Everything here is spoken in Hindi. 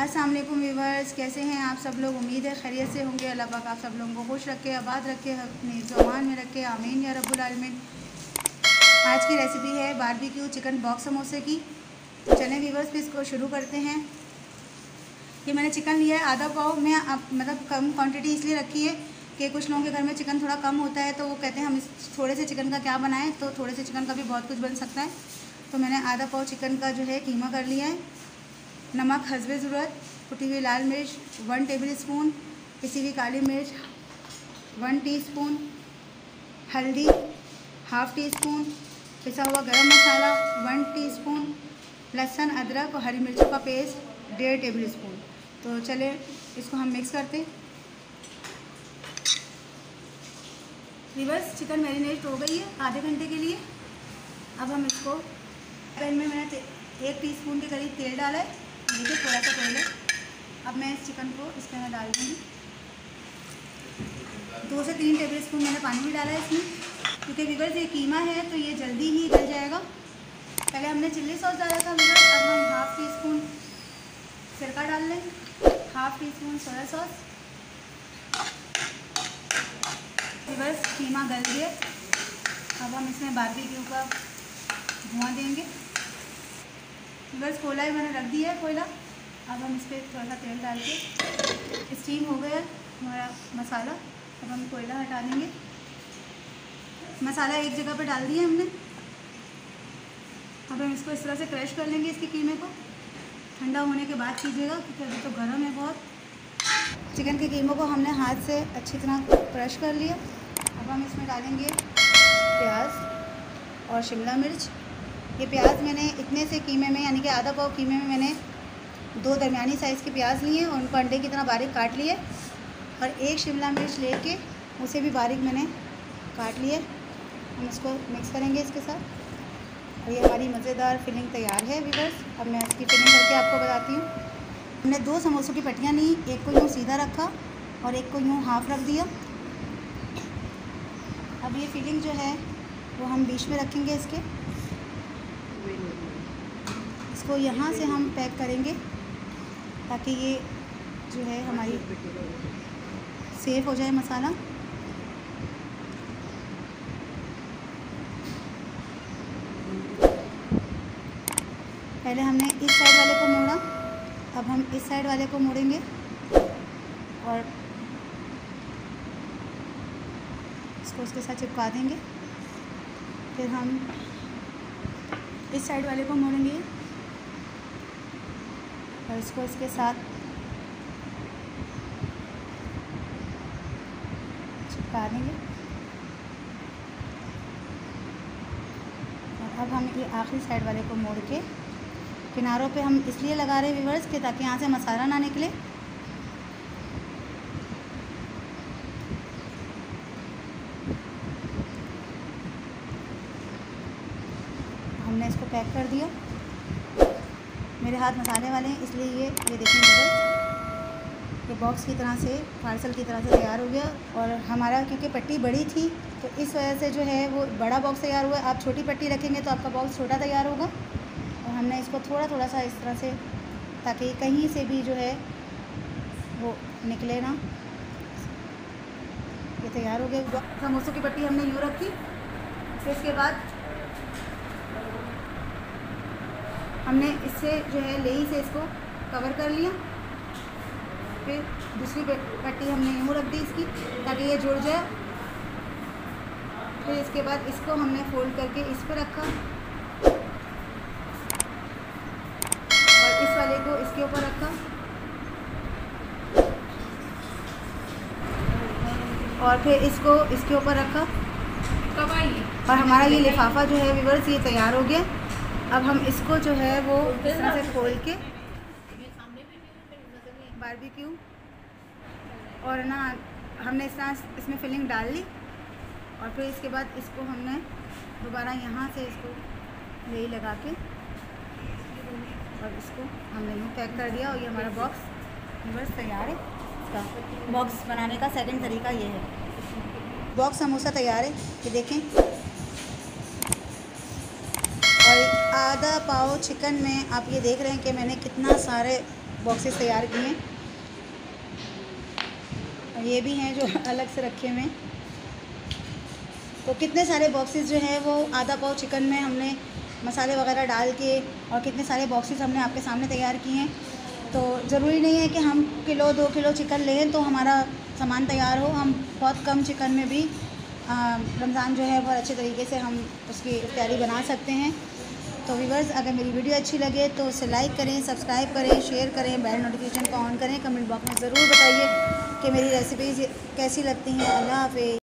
अस्सलाम वालेकुम व्यूवर्स, कैसे हैं आप सब लोग। उम्मीद है खैरियत से होंगे। अल्लाह पाक आप सब लोगों को खुश रखे, आबाद रखे, अपने ज़ुबान में रखे, आमीन या रब्बुल आलमीन। आज की रेसिपी है बारबेक्यू चिकन बॉक्स समोसे की। तो चलें व्यूवर्स, फिर इसको शुरू करते हैं। ये मैंने चिकन लिया है आधा पाव में, मतलब कम क्वांटिटी इसलिए रखी है कि कुछ लोगों के घर में चिकन थोड़ा कम होता है, तो वो कहते हैं हम इस थोड़े से चिकन का क्या बनाएं, तो थोड़े से चिकन का भी बहुत कुछ बन सकता है। तो मैंने आधा पाव चिकन का जो है कीमा कर लिया है। नमक हस्बे ज़रूरत, कुटी हुई लाल मिर्च 1 टेबल स्पून, पिसी हुई काली मिर्च 1 टीस्पून, हल्दी 1/2 टीस्पून, पिसा हुआ गरम मसाला 1 टीस्पून, लहसुन अदरक और हरी मिर्चों का पेस्ट 1.5 टेबल स्पून। तो चले इसको हम मिक्स करते हैं। रिवर्स चिकन मैरिनेट हो गई है आधे घंटे के लिए। अब हम इसको पैन में मैंने 1 टीस्पून के करीब तेल डाला है, देखिए थोड़ा सा तेल है। अब मैं इस चिकन को इसके अंदर डाल दूँगी। 2 से 3 टेबल स्पून मैंने पानी भी डाला है इसमें, क्योंकि व्यूअर्स ये कीमा है तो ये जल्दी ही गल जाएगा। पहले हमने चिल्ली सॉस डाला था व्यूअर्स, अब हम 1/2 टीस्पून सिरका डाल लें, 1/2 टीस्पून सोया सॉस। व्यूअर्स कीमा गल गया, अब हम इसमें बारबेक्यू का धुआं देंगे। बस कोयला ही मैंने रख दिया है कोयला। अब हम इस पर थोड़ा सा तेल डाल के, स्टीम हो गया हमारा मसाला। अब हम कोयला हटा देंगे। मसाला एक जगह पर डाल दिया हमने। अब हम इसको इस तरह से क्रश कर लेंगे इसके कीमे को। ठंडा होने के बाद कीजिएगा क्योंकि अभी तो गर्म है बहुत। चिकन के कीमों को हमने हाथ से अच्छी तरह क्रश कर लिया। अब हम इसमें डालेंगे प्याज और शिमला मिर्च। ये प्याज मैंने इतने से कीमे में, यानी कि आधा पाव कीमे में मैंने 2 दरमियानी साइज़ के प्याज लिए और उनको अंडे की तरह बारीक काट लिए, और 1 शिमला मिर्च लेके उसे भी बारीक मैंने काट लिए। हम इसको मिक्स करेंगे इसके साथ, और ये हमारी मज़ेदार फिलिंग तैयार है व्यूअर्स। अब मैं इसकी फिलिंग करके आपको बताती हूँ। हमने 2 समोसों की पट्टियाँ ली, एक को यूँ सीधा रखा और एक को यूँ हाफ रख दिया। अब ये फिलिंग जो है वो हम बीच में रखेंगे इसके। इसको यहाँ से हम पैक करेंगे ताकि ये जो है हमारी सेफ हो जाए मसाला। पहले हमने इस साइड वाले को मोड़ा, अब हम इस साइड वाले को मोड़ेंगे और इसको उसके साथ चिपका देंगे। फिर हम इस साइड वाले को मोड़ेंगे और इसको इसके साथ चिपका देंगे। और अब हम ये आखिरी साइड वाले को मोड़ के किनारों पे हम इसलिए लगा रहे हैं व्यूअर्स कि ताकि यहाँ से मसाला ना निकले। हमने इसको पैक कर दिया। मेरे हाथ मसाले वाले हैं इसलिए ये देखें व्यूअर्स, ये बॉक्स की तरह से, पार्सल की तरह से तैयार हो गया। और हमारा क्योंकि पट्टी बड़ी थी तो इस वजह से जो है वो बड़ा बॉक्स तैयार हुआ। आप छोटी पट्टी रखेंगे तो आपका बॉक्स छोटा तैयार होगा। और हमने इसको थोड़ा थोड़ा सा इस तरह से, ताकि कहीं से भी जो है वो निकले ना। ये तैयार हो गया। समोसों की पट्टी हमने यूँ रखी, फिर इसके बाद हमने इससे जो है लेई से इसको कवर कर लिया। फिर दूसरी पट्टी हमने यूँ रख दी इसकी ताकि ये जुड़ जाए। फिर इसके बाद इसको हमने फोल्ड करके इस पर रखा और इस वाले को इसके ऊपर रखा, और फिर इसको इसके ऊपर रखा। और हमारा ये लिफाफा जो है व्यूअर्स ये तैयार हो गया। अब हम इसको जो है वो इस तरह से खोल के बारबेक्यू, और ना हमने इस तरह इसमें फिलिंग डाल ली। और फिर इसके बाद इसको हमने दोबारा यहाँ से इसको यही लगा के और इसको हमने यूँ पैक कर दिया। और ये हमारा बॉक्स बस तैयार है। इसका बॉक्स बनाने का सेकंड तरीका ये है। बॉक्स समोसा तैयार है, ये देखें। और आधा पाव चिकन में आप ये देख रहे हैं कि मैंने कितना सारे बॉक्सेस तैयार किए हैं, और ये भी हैं जो अलग से रखे हुए हैं। तो कितने सारे बॉक्सेस जो है वो आधा पाव चिकन में हमने मसाले वगैरह डाल के, और कितने सारे बॉक्सेस हमने आपके सामने तैयार किए हैं। तो ज़रूरी नहीं है कि हम किलो 2 किलो चिकन लें तो हमारा सामान तैयार हो। हम बहुत कम चिकन में भी रमज़ान जो है बहुत अच्छे तरीके से हम उसकी तैयारी बना सकते हैं। तो व्यूअर्स, अगर मेरी वीडियो अच्छी लगे तो उसे लाइक करें, सब्सक्राइब करें, शेयर करें, बेल नोटिफिकेशन को ऑन करें। कमेंट बॉक्स में ज़रूर बताइए कि मेरी रेसिपीज़ कैसी लगती हैं। अल्लाह हाफ़िज़।